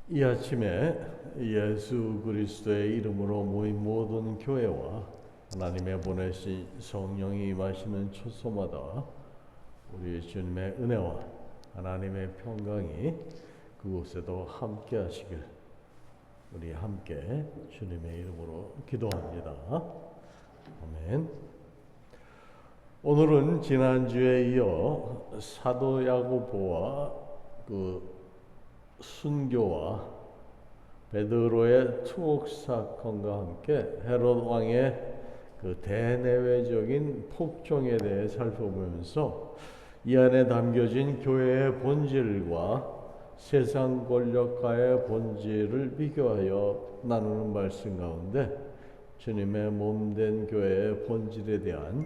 이 아침에 예수 그리스도의 이름으로 모인 모든 교회와 하나님의 보내신 성령이 임하시는 초소마다 우리 주님의 은혜와 하나님의 평강이 그곳에도 함께 하시길 우리 함께 주님의 이름으로 기도합니다. 아멘. 오늘은 지난주에 이어 사도 야고보와 순교와 베드로의 투옥 사건과 함께 헤롯 왕의 대내외적인 폭정에 대해 살펴보면서 이 안에 담겨진 교회의 본질과 세상 권력가의 본질을 비교하여 나누는 말씀 가운데 주님의 몸된 교회의 본질에 대한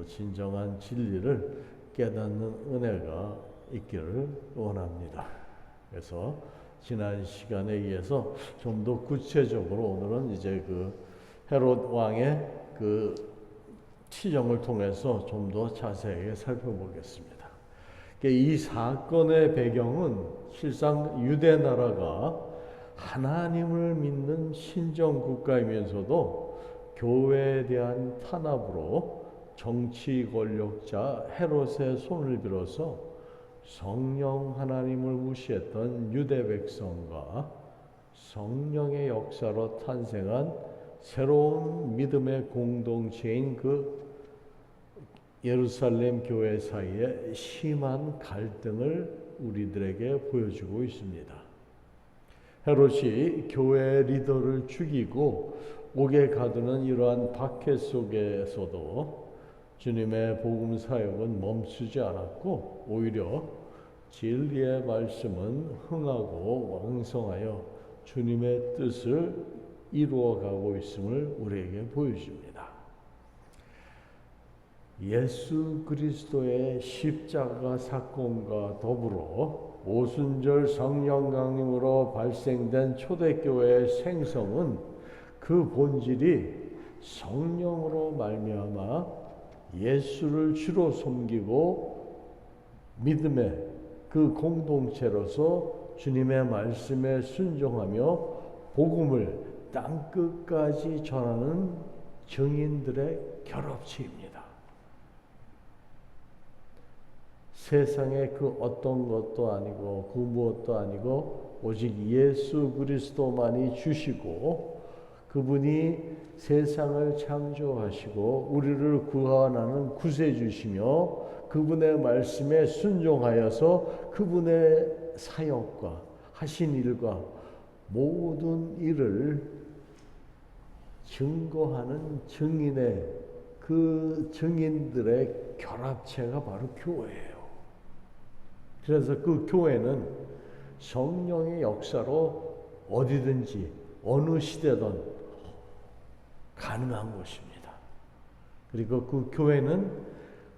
진정한 진리를 깨닫는 은혜가 있기를 원합니다. 그래서 지난 시간에 의해서 좀 더 구체적으로 오늘은 이제 헤롯 왕의 치정을 통해서 좀 더 자세하게 살펴보겠습니다. 이 사건의 배경은 실상 유대 나라가 하나님을 믿는 신정 국가이면서도 교회에 대한 탄압으로 정치 권력자 헤롯의 손을 빌어서 성령 하나님을 무시했던 유대 백성과 성령의 역사로 탄생한 새로운 믿음의 공동체인 예루살렘 교회 사이에 심한 갈등을 우리들에게 보여주고 있습니다. 헤롯이 교회 리더를 죽이고 옥에 가두는 이러한 박해 속에서도 주님의 복음 사역은 멈추지 않았고 오히려 진리의 말씀은 흥하고 왕성하여 주님의 뜻을 이루어가고 있음을 우리에게 보여줍니다. 예수 그리스도의 십자가 사건과 더불어 오순절 성령 강림으로 발생된 초대교회의 생성은 그 본질이 성령으로 말미암아 예수를 주로 섬기고 믿음의 공동체로서 주님의 말씀에 순종하며 복음을 땅끝까지 전하는 증인들의 결합체입니다. 세상의 어떤 것도 아니고 무엇도 아니고 오직 예수 그리스도만이 주시고 그분이 세상을 창조하시고 우리를 구원하는 구세주시며 그분의 말씀에 순종하여서 그분의 사역과 하신 일과 모든 일을 증거하는 증인의 증인들의 결합체가 바로 교회예요. 그래서 교회는 성령의 역사로 어디든지 어느 시대든 가능한 것입니다. 그리고 교회는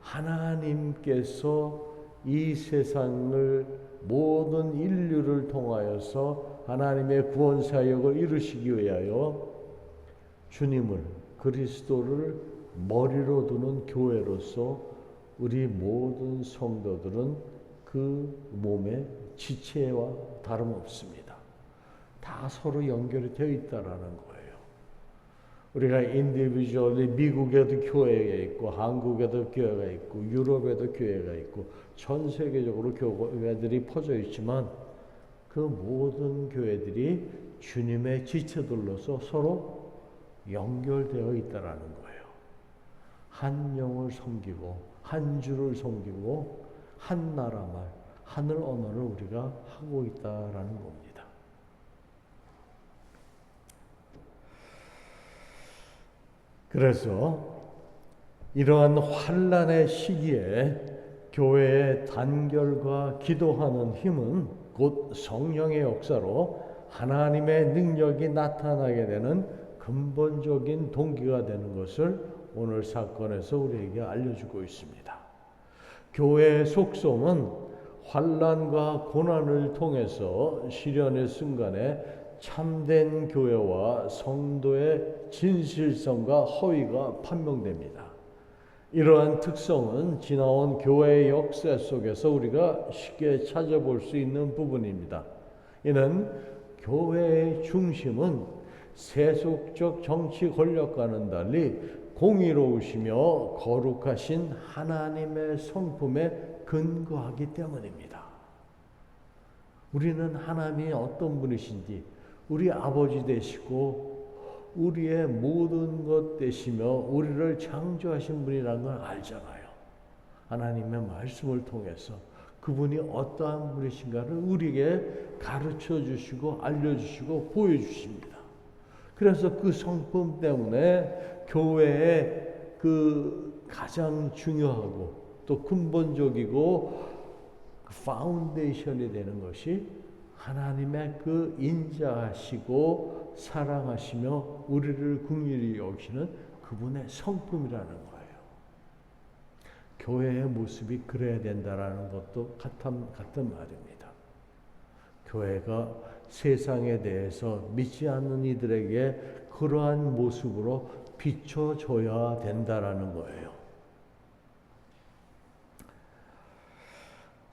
하나님께서 이 세상을 모든 인류를 통하여서 하나님의 구원 사역을 이루시기 위하여 주님을 그리스도를 머리로 두는 교회로서 우리 모든 성도들은 그 몸의 지체와 다름없습니다. 다 서로 연결이 되어 있다라는 거예요. 우리가 인디비주얼리 미국에도 교회가 있고 한국에도 교회가 있고 유럽에도 교회가 있고 전 세계적으로 교회들이 퍼져 있지만 그 모든 교회들이 주님의 지체들로서 서로 연결되어 있다라는 거예요. 한 영을 섬기고 한 주를 섬기고 한 나라 말, 하늘 언어를 우리가 하고 있다라는 겁니다. 그래서 이러한 환난의 시기에 교회의 단결과 기도하는 힘은 곧 성령의 역사로 하나님의 능력이 나타나게 되는 근본적인 동기가 되는 것을 오늘 사건에서 우리에게 알려주고 있습니다. 교회의 속성은 환난과 고난을 통해서 시련의 순간에 참된 교회와 성도의 진실성과 허위가 판명됩니다. 이러한 특성은 지나온 교회의 역사 속에서 우리가 쉽게 찾아볼 수 있는 부분입니다. 이는 교회의 중심은 세속적 정치 권력과는 달리 공의로우시며 거룩하신 하나님의 성품에 근거하기 때문입니다. 우리는 하나님이 어떤 분이신지, 우리 아버지 되시고 우리의 모든 것 되시며 우리를 창조하신 분이라는 걸 알잖아요. 하나님의 말씀을 통해서 그분이 어떠한 분이신가를 우리에게 가르쳐 주시고 알려주시고 보여주십니다. 그래서 그 성품 때문에 교회의 그 가장 중요하고 또 근본적이고 그 파운데이션이 되는 것이 하나님의 그 인자하시고 사랑하시며 우리를 긍휼히 여기시는 그분의 성품이라는 거예요. 교회의 모습이 그래야 된다라는 것도 같은 말입니다. 교회가 세상에 대해서 믿지 않는 이들에게 그러한 모습으로 비춰줘야 된다라는 거예요.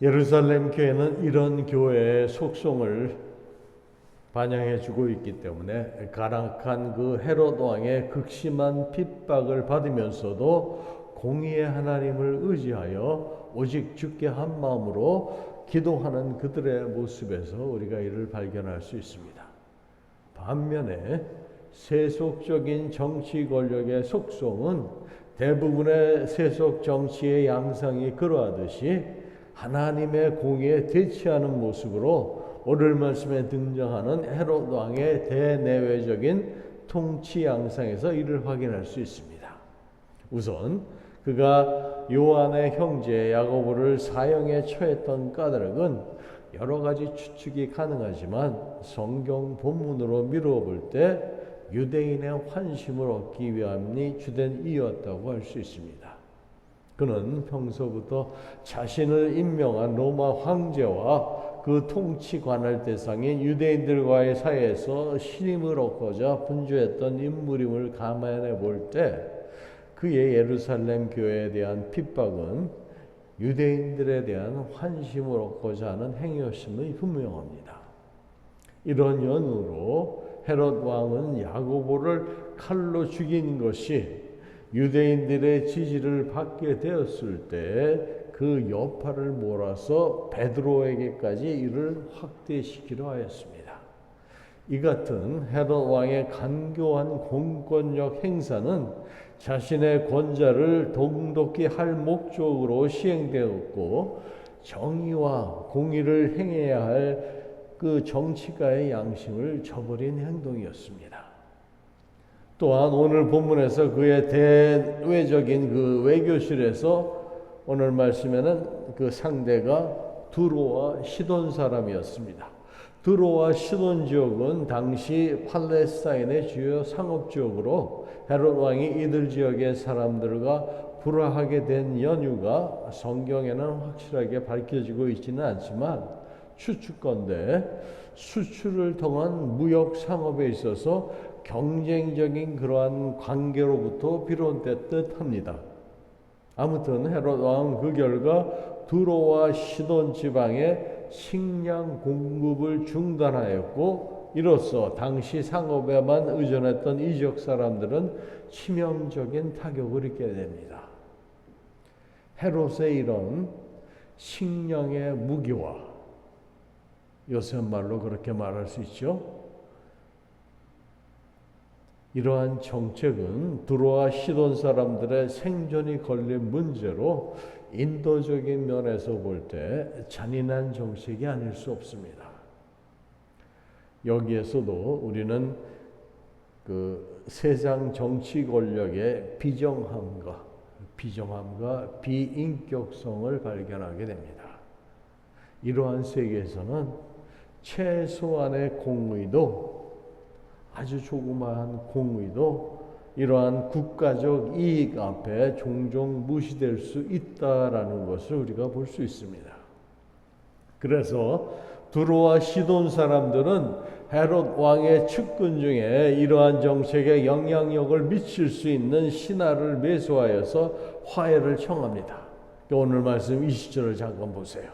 예루살렘 교회는 이런 교회의 속성을 반영해주고 있기 때문에 가락한 그 헤롯 왕의 극심한 핍박을 받으면서도 공의의 하나님을 의지하여 오직 주께 한 마음으로 기도하는 그들의 모습에서 우리가 이를 발견할 수 있습니다. 반면에 세속적인 정치 권력의 속성은 대부분의 세속 정치의 양상이 그러하듯이 하나님의 공의에 대치하는 모습으로 오늘 말씀에 등장하는 헤롯 왕의 대내외적인 통치 양상에서 이를 확인할 수 있습니다. 우선 그가 요한의 형제 야고보를 사형에 처했던 까닭은 여러 가지 추측이 가능하지만 성경 본문으로 미루어 볼 때 유대인의 환심을 얻기 위함이 주된 이유였다고 할 수 있습니다. 그는 평소부터 자신을 임명한 로마 황제와 그 통치 관할 대상인 유대인들과의 사이에서 신임을 얻고자 분주했던 인물임을 감안해 볼 때 그의 예루살렘 교회에 대한 핍박은 유대인들에 대한 환심을 얻고자 하는 행위였음이 분명합니다. 이런 연유로 헤롯 왕은 야고보를 칼로 죽인 것이 유대인들의 지지를 받게 되었을 때 그 여파를 몰아서 베드로에게까지 이를 확대시키려 하였습니다. 이 같은 헤롯 왕의 간교한 공권력 행사는 자신의 권좌를 돈독히 할 목적으로 시행되었고 정의와 공의를 행해야 할 그 정치가의 양심을 저버린 행동이었습니다. 또한 오늘 본문에서 그의 대외적인 그 외교실에서 오늘 말씀에는 그 상대가 두로와 시돈 사람이었습니다. 두로와 시돈 지역은 당시 팔레스타인의 주요 상업 지역으로 헤롯 왕이 이들 지역의 사람들과 불화하게 된 연유가 성경에는 확실하게 밝혀지고 있지는 않지만 추측건대 수출을 통한 무역 상업에 있어서 경쟁적인 그러한 관계로부터 비롯됐듯 합니다. 아무튼 헤롯 왕은 그 결과 두로와 시돈 지방의 식량 공급을 중단하였고 이로써 당시 상업에만 의존했던 이 지역 사람들은 치명적인 타격을 입게 됩니다. 헤롯의 이런 식량의 무기화, 요새 말로 그렇게 말할 수 있죠. 이러한 정책은 두로와 시돈 사람들의 생존이 걸린 문제로 인도적인 면에서 볼 때 잔인한 정책이 아닐 수 없습니다. 여기에서도 우리는 그 세상 정치 권력의 비정함과 비인격성을 발견하게 됩니다. 이러한 세계에서는 최소한의 공의도, 아주 조그마한 공의도 이러한 국가적 이익 앞에 종종 무시될 수 있다라는 것을 우리가 볼 수 있습니다. 그래서 두로와 시돈 사람들은 헤롯 왕의 측근 중에 이러한 정책에 영향력을 미칠 수 있는 신하를 매수하여서 화해를 청합니다. 오늘 말씀 20절을 잠깐 보세요.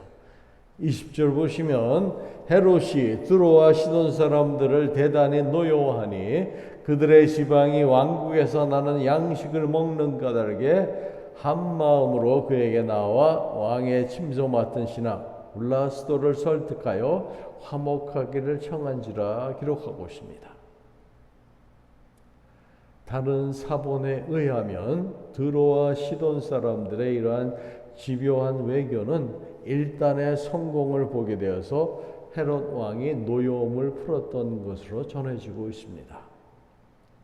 20절 보시면 헤롯이 두로와 시돈 사람들을 대단히 노여워하니 그들의 지방이 왕국에서 나는 양식을 먹는 까닭에 한 마음으로 그에게 나와 왕의 침소 맡은 신하 블라스도를 설득하여 화목하기를 청한지라 기록하고 있습니다. 다른 사본에 의하면 드로와 시돈 사람들의 이러한 집요한 외교는 일단의 성공을 보게 되어서 헤롯 왕이 노여움을 풀었던 것으로 전해지고 있습니다.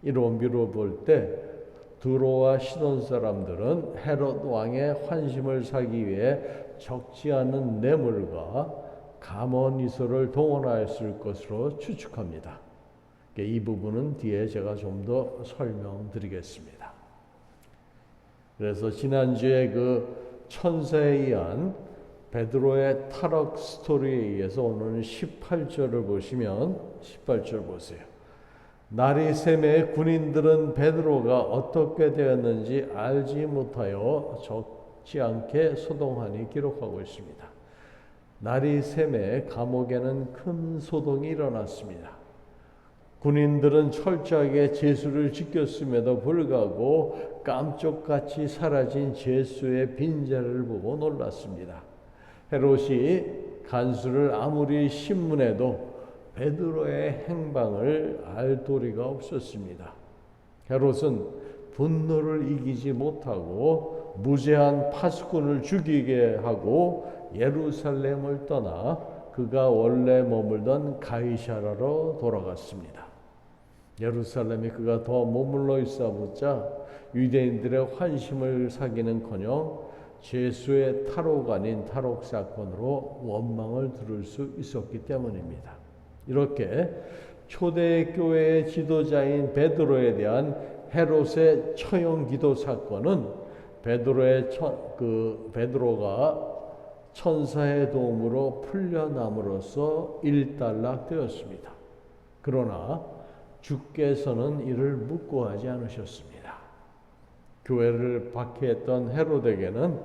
이로 미뤄볼 때 드로와 시돈 사람들은 헤롯 왕의 환심을 사기 위해 적지 않은 뇌물과 감언이설을 동원하였을 것으로 추측합니다. 이 부분은 뒤에 제가 좀 더 설명드리겠습니다. 그래서 지난주에 그 천사에 의한 베드로의 탈옥 스토리에 의해서 오늘은 18절을 보시면 18절 보세요. 날이 새매 군인들은 베드로가 어떻게 되었는지 알지 못하여 적지 않게 소동하니 기록하고 있습니다. 날이 새매 감옥에는 큰 소동이 일어났습니다. 군인들은 철저하게 제수를 지켰음에도 불구하고 깜짝같이 사라진 제수의 빈자리를 보고 놀랐습니다. 헤롯이 간수를 아무리 신문해도 베드로의 행방을 알 도리가 없었습니다. 헤롯은 분노를 이기지 못하고 무죄한 파수꾼을 죽이게 하고 예루살렘을 떠나 그가 원래 머물던 가이사라로 돌아갔습니다. 예루살렘에 그가 더 머물러 있어보자 유대인들의 환심을 사기는커녕 제수의 탈옥 아닌 탈옥 사건으로 원망을 들을 수 있었기 때문입니다. 이렇게 초대교회의 지도자인 베드로에 대한 헤롯의 처형 기도 사건은 베드로가 천사의 도움으로 풀려남으로써 일단락되었습니다. 그러나 주께서는 이를 묵고하지 않으셨습니다. 교회를 박해했던 헤롯에게는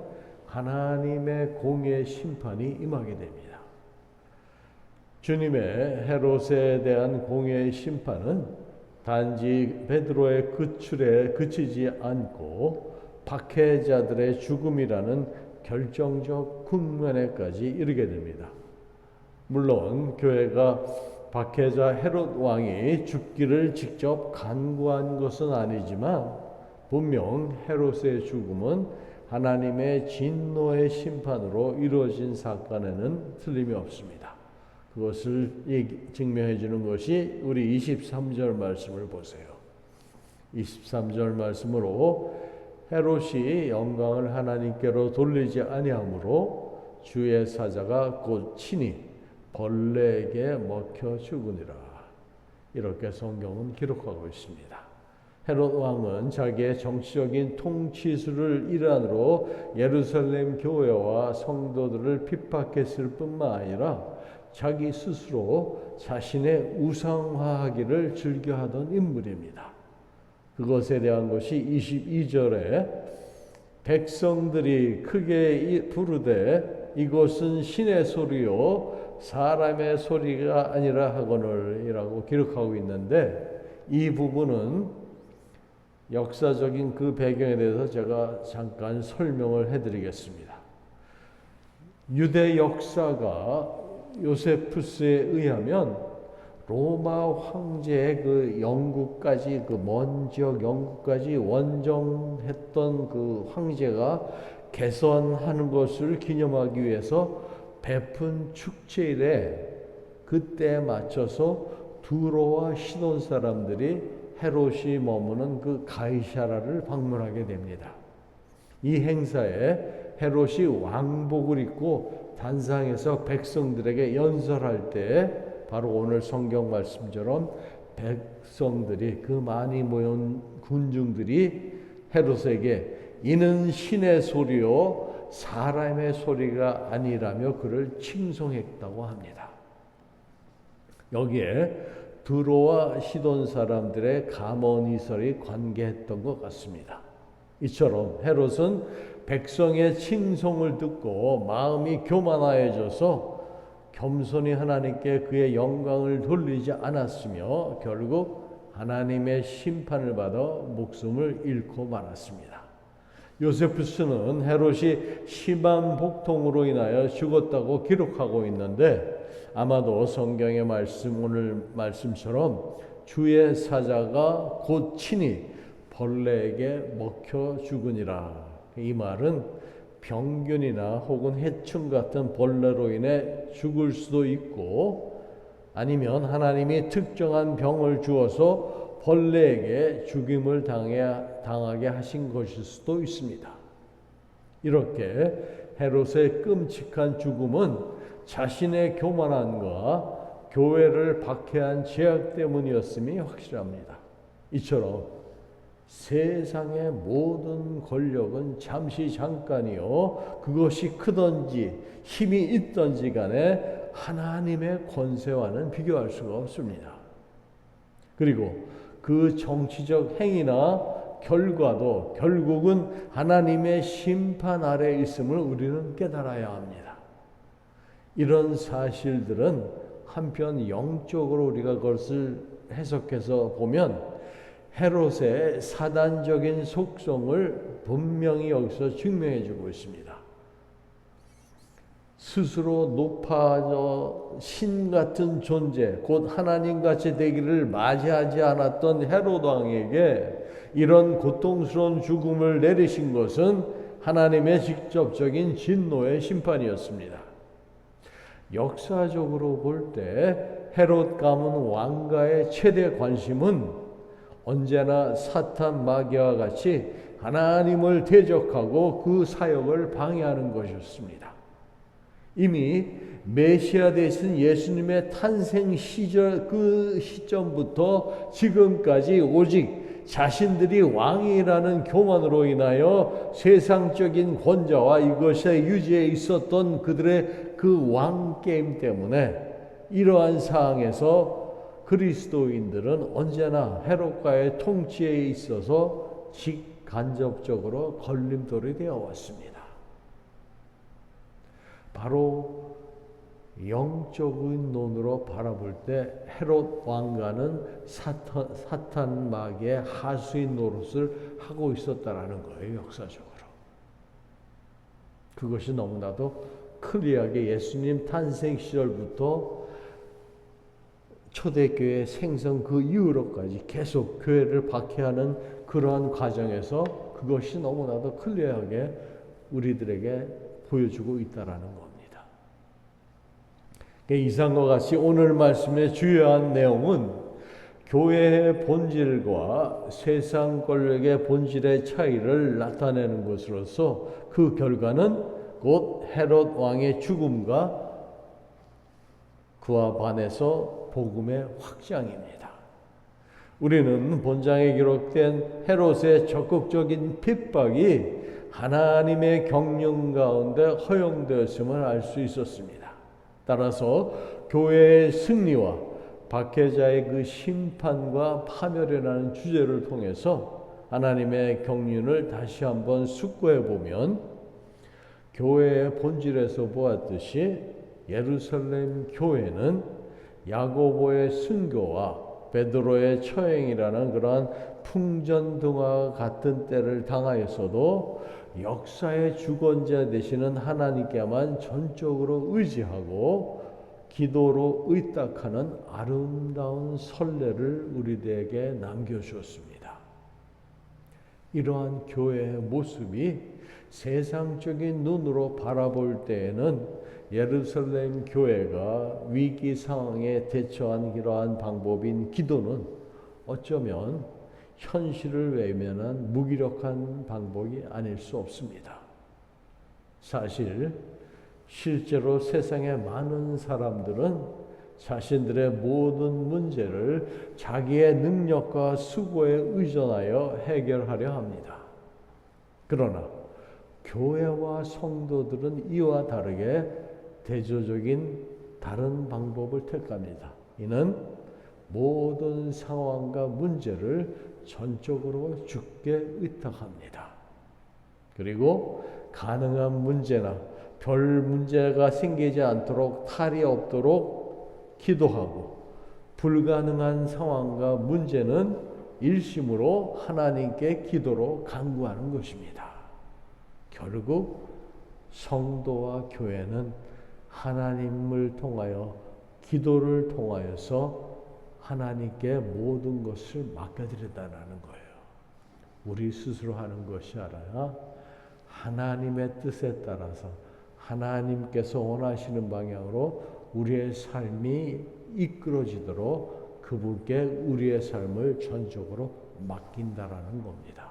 하나님의 공의 심판이 임하게 됩니다. 주님의 헤롯에 대한 공의 심판은 단지 베드로의 구출에 그치지 않고 박해자들의 죽음이라는 결정적 국면에까지 이르게 됩니다. 물론 교회가 박해자 헤롯 왕이 죽기를 직접 간구한 것은 아니지만 분명 헤롯의 죽음은 하나님의 진노의 심판으로 이루어진 사건에는 틀림이 없습니다. 그것을 증명해 주는 것이 우리 23절 말씀을 보세요. 23절 말씀으로 헤롯이 영광을 하나님께로 돌리지 아니하므로 주의 사자가 곧 친히 벌레에게 먹혀 죽으니라. 이렇게 성경은 기록하고 있습니다. 헤롯 왕은 자기의 정치적인 통치술을 일환으로 예루살렘 교회와 성도들을 핍박했을 뿐만 아니라 자기 스스로 자신의 우상화하기를 즐겨하던 인물입니다. 그것에 대한 것이 22절에 백성들이 크게 부르되 이것은 신의 소리요 사람의 소리가 아니라 하거늘 이라고 기록하고 있는데, 이 부분은 역사적인 그 배경에 대해서 제가 잠깐 설명을 해드리겠습니다. 유대 역사가 요세푸스에 의하면 로마 황제의 그 영국까지, 그 먼 지역 영국까지 원정했던 그 황제가 개선하는 것을 기념하기 위해서 베푼 축제일에 그때에 맞춰서 두로와 시돈 사람들이 헤롯이 머무는 그 가이사라를 방문하게 됩니다. 이 행사에 헤롯이 왕복을 입고 단상에서 백성들에게 연설할 때 바로 오늘 성경 말씀처럼 백성들이, 그 많이 모인 군중들이 헤롯에게 이는 신의 소리요 사람의 소리가 아니라며 그를 칭송했다고 합니다. 여기에 두로와 시돈 사람들의 감언이설이 관계했던 것 같습니다. 이처럼 헤롯은 백성의 칭송을 듣고 마음이 교만하여져서 겸손히 하나님께 그의 영광을 돌리지 않았으며 결국 하나님의 심판을 받아 목숨을 잃고 말았습니다. 요세푸스는 헤롯이 심한 복통으로 인하여 죽었다고 기록하고 있는데 아마도 성경의 말씀, 오늘 말씀처럼 주의 사자가 곧 친히 벌레에게 먹혀 죽으니라. 이 말은 병균이나 혹은 해충 같은 벌레로 인해 죽을 수도 있고 아니면 하나님이 특정한 병을 주어서 벌레에게 죽임을 당하게 하신 것일 수도 있습니다. 이렇게 헤롯의 끔찍한 죽음은 자신의 교만함과 교회를 박해한 죄악 때문이었음이 확실합니다. 이처럼 세상의 모든 권력은 잠시 잠깐이요 그것이 크든지 힘이 있든지 간에 하나님의 권세와는 비교할 수가 없습니다. 그리고 그 정치적 행위나 결과도 결국은 하나님의 심판 아래 있음을 우리는 깨달아야 합니다. 이런 사실들은 한편 영적으로 우리가 그것을 해석해서 보면 헤롯의 사단적인 속성을 분명히 여기서 증명해 주고 있습니다. 스스로 높아져 신 같은 존재, 곧 하나님같이 되기를 맞이하지 않았던 헤롯 왕에게 이런 고통스러운 죽음을 내리신 것은 하나님의 직접적인 진노의 심판이었습니다. 역사적으로 볼 때 헤롯 가문 왕가의 최대 관심은 언제나 사탄 마귀와 같이 하나님을 대적하고 그 사역을 방해하는 것이었습니다. 이미 메시아 되신 예수님의 탄생 시절 그 시점부터 지금까지 오직 자신들이 왕이라는 교만으로 인하여 세상적인 권좌와 이것의 유지에 있었던 그들의 그 왕게임 때문에 이러한 상황에서 그리스도인들은 언제나 헤롯과의 통치에 있어서 직간접적으로 걸림돌이 되어 왔습니다. 바로 영적인 눈으로 바라볼 때 헤롯 왕가는 사탄 마귀의 하수인 노릇을 하고 있었다라는 거예요. 역사적으로. 그것이 너무나도 클리어하게 예수님 탄생 시절부터 초대교회 생성 그 이후로까지 계속 교회를 박해하는 그러한 과정에서 그것이 너무나도 클리어하게 우리들에게 보여주고 있다라는 겁니다. 이상과 같이 오늘 말씀의 주요한 내용은 교회의 본질과 세상 권력의 본질의 차이를 나타내는 것으로서 그 결과는 곧 헤롯 왕의 죽음과 그와 반해서 복음의 확장입니다. 우리는 본장에 기록된 헤롯의 적극적인 핍박이 하나님의 경륜 가운데 허용되었음을 알 수 있었습니다. 따라서 교회의 승리와 박해자의 그 심판과 파멸이라는 주제를 통해서 하나님의 경륜을 다시 한번 숙고해 보면 교회의 본질에서 보았듯이 예루살렘 교회는 야고보의 순교와 베드로의 처형이라는 그러한 풍전등화와 같은 때를 당하였어도 역사의 주권자 되시는 하나님께만 전적으로 의지하고 기도로 의탁하는 아름다운 선례를 우리들에게 남겨주었습니다. 이러한 교회의 모습이 세상적인 눈으로 바라볼 때에는 예루살렘 교회가 위기 상황에 대처한 이러한 방법인 기도는 어쩌면 현실을 외면한 무기력한 방법이 아닐 수 없습니다. 사실 실제로 세상의 많은 사람들은 자신들의 모든 문제를 자기의 능력과 수고에 의존하여 해결하려 합니다. 그러나 교회와 성도들은 이와 다르게 대조적인 다른 방법을 택합니다. 이는 모든 상황과 문제를 전적으로 주께 의탁합니다. 그리고 가능한 문제나 별 문제가 생기지 않도록 탈이 없도록 기도하고 불가능한 상황과 문제는 일심으로 하나님께 기도로 간구하는 것입니다. 결국 성도와 교회는 하나님을 통하여 기도를 통하여서 하나님께 모든 것을 맡겨드린다는 거예요. 우리 스스로 하는 것이 아니라 하나님의 뜻에 따라서 하나님께서 원하시는 방향으로 우리의 삶이 이끌어지도록 그분께 우리의 삶을 전적으로 맡긴다라는 겁니다.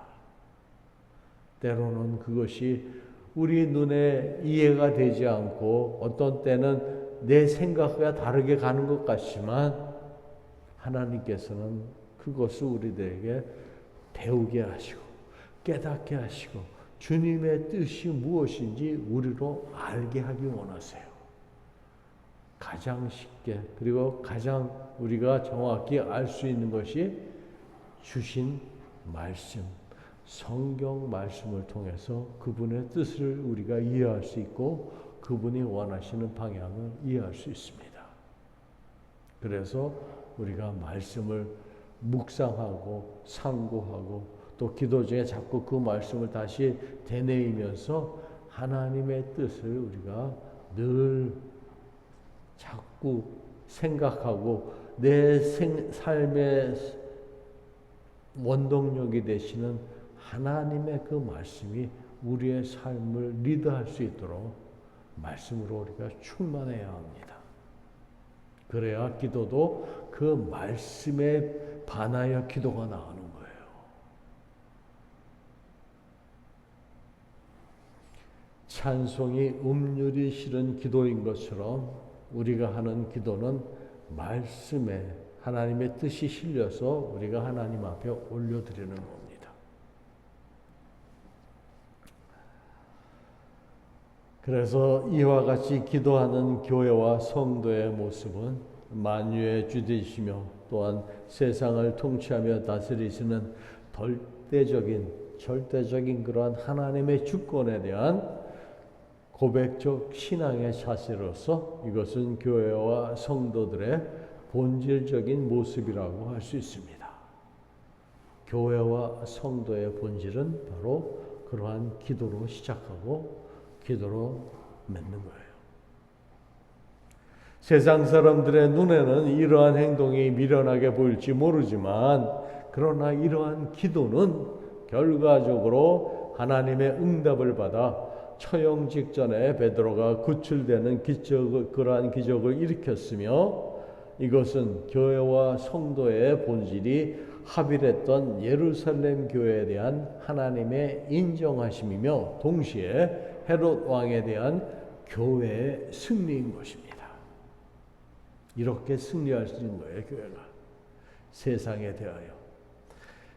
때로는 그것이 우리 눈에 이해가 되지 않고 어떤 때는 내 생각과 다르게 가는 것 같지만 하나님께서는 그것을 우리들에게 배우게 하시고 깨닫게 하시고 주님의 뜻이 무엇인지 우리로 알게 하기 원하세요. 가장 쉽게 그리고 가장 우리가 정확히 알 수 있는 것이 주신 말씀, 성경 말씀을 통해서 그분의 뜻을 우리가 이해할 수 있고 그분이 원하시는 방향을 이해할 수 있습니다. 그래서 우리가 말씀을 묵상하고 상고하고 또 기도 중에 자꾸 그 말씀을 다시 되뇌이면서 하나님의 뜻을 우리가 늘 자꾸 생각하고 내 삶의 원동력이 되시는 하나님의 그 말씀이 우리의 삶을 리드할 수 있도록 말씀으로 우리가 충만해야 합니다. 그래야 기도도 그 말씀에 반하여 기도가 나오는 거예요. 찬송이 음률이 실은 기도인 것처럼 우리가 하는 기도는 말씀에 하나님의 뜻이 실려서 우리가 하나님 앞에 올려드리는 겁니다. 그래서 이와 같이 기도하는 교회와 성도의 모습은 만유의 주되시며 또한 세상을 통치하며 다스리시는 절대적인 그러한 하나님의 주권에 대한 고백적 신앙의 자세로서 이것은 교회와 성도들의 본질적인 모습이라고 할 수 있습니다. 교회와 성도의 본질은 바로 그러한 기도로 시작하고 기도로 맺는 거예요. 세상 사람들의 눈에는 이러한 행동이 미련하게 보일지 모르지만 그러나 이러한 기도는 결과적으로 하나님의 응답을 받아 처형 직전에 베드로가 구출되는 그러한 기적을 일으켰으며 이것은 교회와 성도의 본질이 합일했던 예루살렘 교회에 대한 하나님의 인정하심이며 동시에 헤롯 왕에 대한 교회의 승리인 것입니다. 이렇게 승리할 수 있는 거예요, 교회가. 세상에 대하여.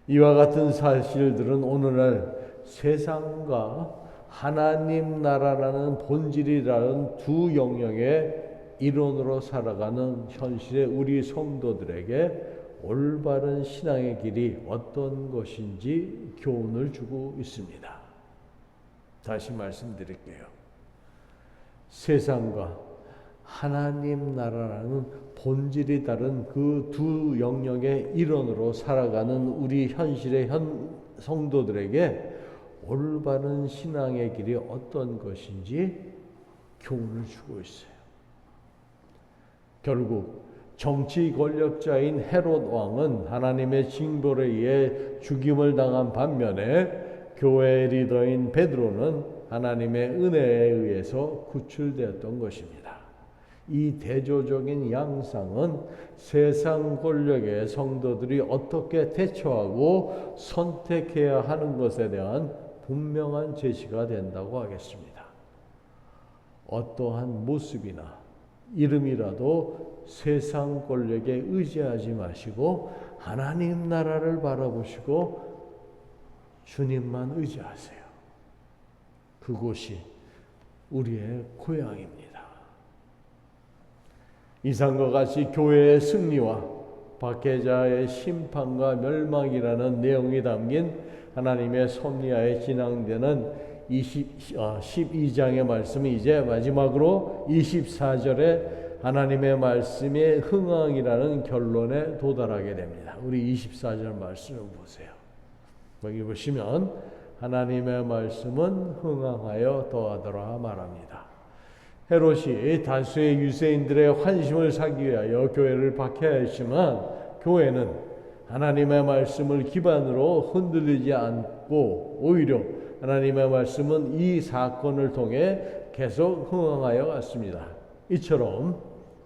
이와 같은 사실들은 오늘날 세상과 하나님 나라라는 본질이라는 두 영역의 일원으로 살아가는 현실의 우리 성도들에게 올바른 신앙의 길이 어떤 것인지 교훈을 주고 있습니다. 다시 말씀드릴게요. 세상과 하나님 나라라는 본질이 다른 그 두 영역의 일원으로 살아가는 우리 현실의 성도들에게 올바른 신앙의 길이 어떤 것인지 교훈을 주고 있어요. 결국 정치 권력자인 헤롯 왕은 하나님의 징벌에 의해 죽임을 당한 반면에 교회 리더인 베드로는 하나님의 은혜에 의해서 구출되었던 것입니다. 이 대조적인 양상은 세상 권력의 성도들이 어떻게 대처하고 선택해야 하는 것에 대한 분명한 제시가 된다고 하겠습니다. 어떠한 모습이나 이름이라도 세상 권력에 의지하지 마시고 하나님 나라를 바라보시고 주님만 의지하세요. 그곳이 우리의 고향입니다. 이상과 같이 교회의 승리와 박해자의 심판과 멸망이라는 내용이 담긴 하나님의 섭리하에 진행되는 12장의 말씀은 이제 마지막으로 24절에 하나님의 말씀에 흥황이라는 결론에 도달하게 됩니다. 우리 24절 말씀을 보세요. 여기 보시면 하나님의 말씀은 흥황하여 더하더라 말합니다. 헤롯이 다수의 유대인들의 환심을 사기 위하여 교회를 박해하였지만 교회는 하나님의 말씀을 기반으로 흔들리지 않고 오히려 하나님의 말씀은 이 사건을 통해 계속 흥황하여 갔습니다. 이처럼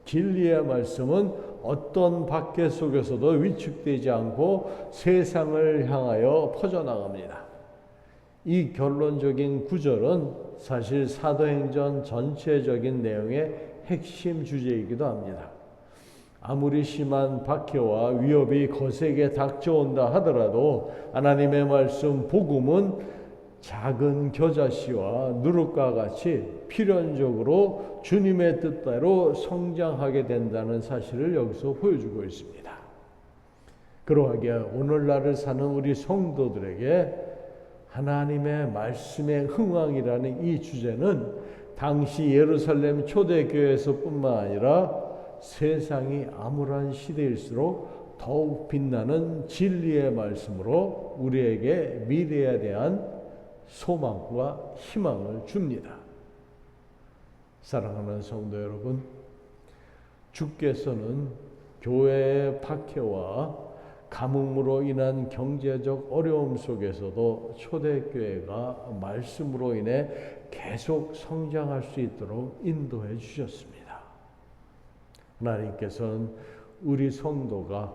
진리의 말씀은 어떤 박해 속에서도 위축되지 않고 세상을 향하여 퍼져나갑니다. 이 결론적인 구절은 사실 사도행전 전체적인 내용의 핵심 주제이기도 합니다. 아무리 심한 박해와 위협이 거세게 닥쳐온다 하더라도 하나님의 말씀 복음은 작은 겨자씨와 누룩과 같이 필연적으로 주님의 뜻대로 성장하게 된다는 사실을 여기서 보여주고 있습니다. 그러하기에 오늘날을 사는 우리 성도들에게 하나님의 말씀의 흥황이라는 이 주제는 당시 예루살렘 초대교회에서뿐만 아니라 세상이 암울한 시대일수록 더욱 빛나는 진리의 말씀으로 우리에게 미래에 대한 소망과 희망을 줍니다. 사랑하는 성도 여러분, 주께서는 교회의 박해와 가뭄으로 인한 경제적 어려움 속에서도 초대교회가 말씀으로 인해 계속 성장할 수 있도록 인도해 주셨습니다. 하나님께서는 우리 성도가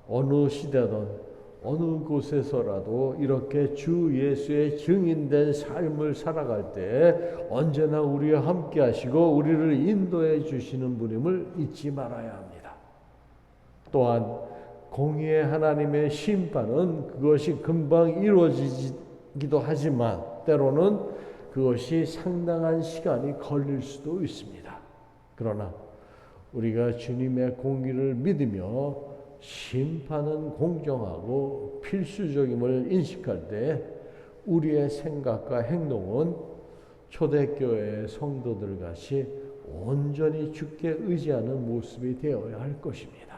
어느 시대든 어느 곳에서라도 이렇게 주 예수의 증인된 삶을 살아갈 때 언제나 우리와 함께 하시고 우리를 인도해 주시는 분임을 잊지 말아야 합니다. 또한 공의의 하나님의 심판은 그것이 금방 이루어지기도 하지만 때로는 그것이 상당한 시간이 걸릴 수도 있습니다. 그러나 우리가 주님의 공의를 믿으며 심판은 공정하고 필수적임을 인식할 때 우리의 생각과 행동은 초대교회의 성도들 같이 온전히 주께 의지하는 모습이 되어야 할 것입니다.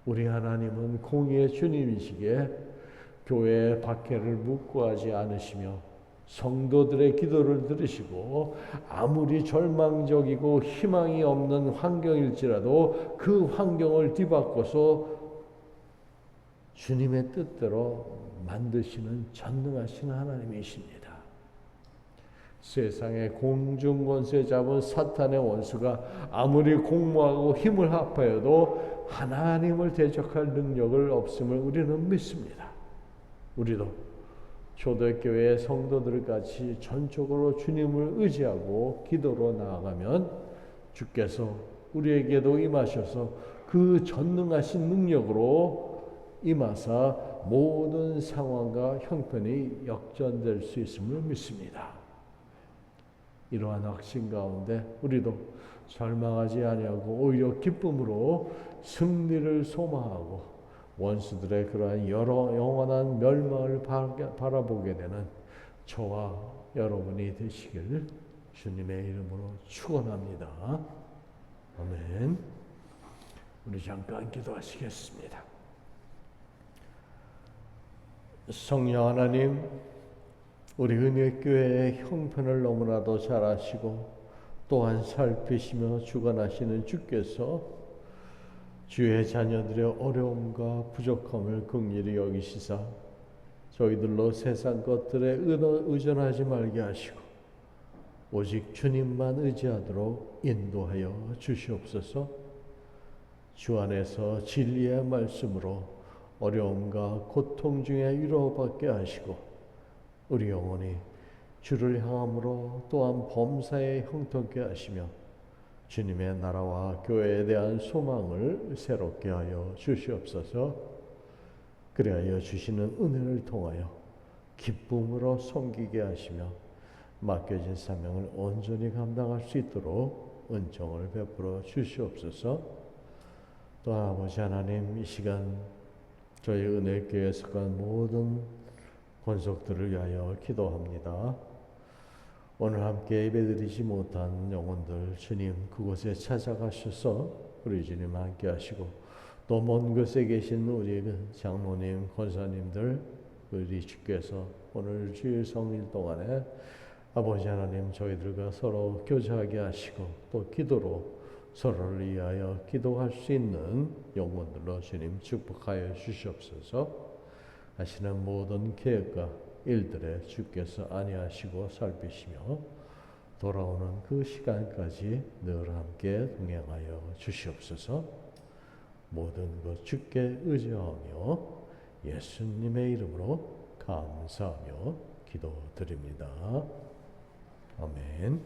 우리 하나님은 공의의 주님이시기에 교회의 박해를 묵고하지 않으시며 성도들의 기도를 들으시고 아무리 절망적이고 희망이 없는 환경일지라도 그 환경을 뒤바꿔서 주님의 뜻대로 만드시는 전능하신 하나님이십니다. 세상의 공중권세 잡은 사탄의 원수가 아무리 공모하고 힘을 합하여도 하나님을 대적할 능력을 없음을 우리는 믿습니다. 우리도 초대교회의 성도들같이 전적으로 주님을 의지하고 기도로 나아가면 주께서 우리에게도 임하셔서 그 전능하신 능력으로 임하사 모든 상황과 형편이 역전될 수 있음을 믿습니다. 이러한 확신 가운데 우리도 절망하지 아니하고 오히려 기쁨으로 승리를 소망하고 원수들의 그러한 영원한 멸망을 바라보게 되는 저와 여러분이 되시길 주님의 이름으로 축원합니다. 아멘. 우리 잠깐 기도하시겠습니다. 성령 하나님, 우리 은혜교회의 형편을 너무나도 잘 아시고 또한 살피시며 주관하시는 주께서 주의 자녀들의 어려움과 부족함을 긍휼히 여기시사 저희들로 세상 것들에 의존하지 말게 하시고 오직 주님만 의지하도록 인도하여 주시옵소서. 주 안에서 진리의 말씀으로 어려움과 고통 중에 위로받게 하시고 우리 영혼이 주를 향함으로 또한 범사에 형통케 하시며 주님의 나라와 교회에 대한 소망을 새롭게 하여 주시옵소서. 그리하여 주시는 은혜를 통하여 기쁨으로 섬기게 하시며 맡겨진 사명을 온전히 감당할 수 있도록 은총을 베풀어 주시옵소서. 또한 아버지 하나님, 이 시간 저희 은혜교회에 속한 모든 권속들을 위하여 기도합니다. 오늘 함께 예배드리지 못한 영혼들 주님 그곳에 찾아가셔서 우리 주님 함께 하시고 또 먼 곳에 계신 우리 장로님, 권사님들 우리 주께서 오늘 주일 성일 동안에 아버지 하나님 저희들과 서로 교제하게 하시고 또 기도로 서로를 위하여 기도할 수 있는 영혼들로 주님 축복하여 주시옵소서. 하시는 모든 계획과 일들에 주께서 안위하시고 살피시며 돌아오는 그 시간까지 늘 함께 동행하여 주시옵소서. 모든 것 주께 의지하며 예수님의 이름으로 감사하며 기도드립니다. 아멘.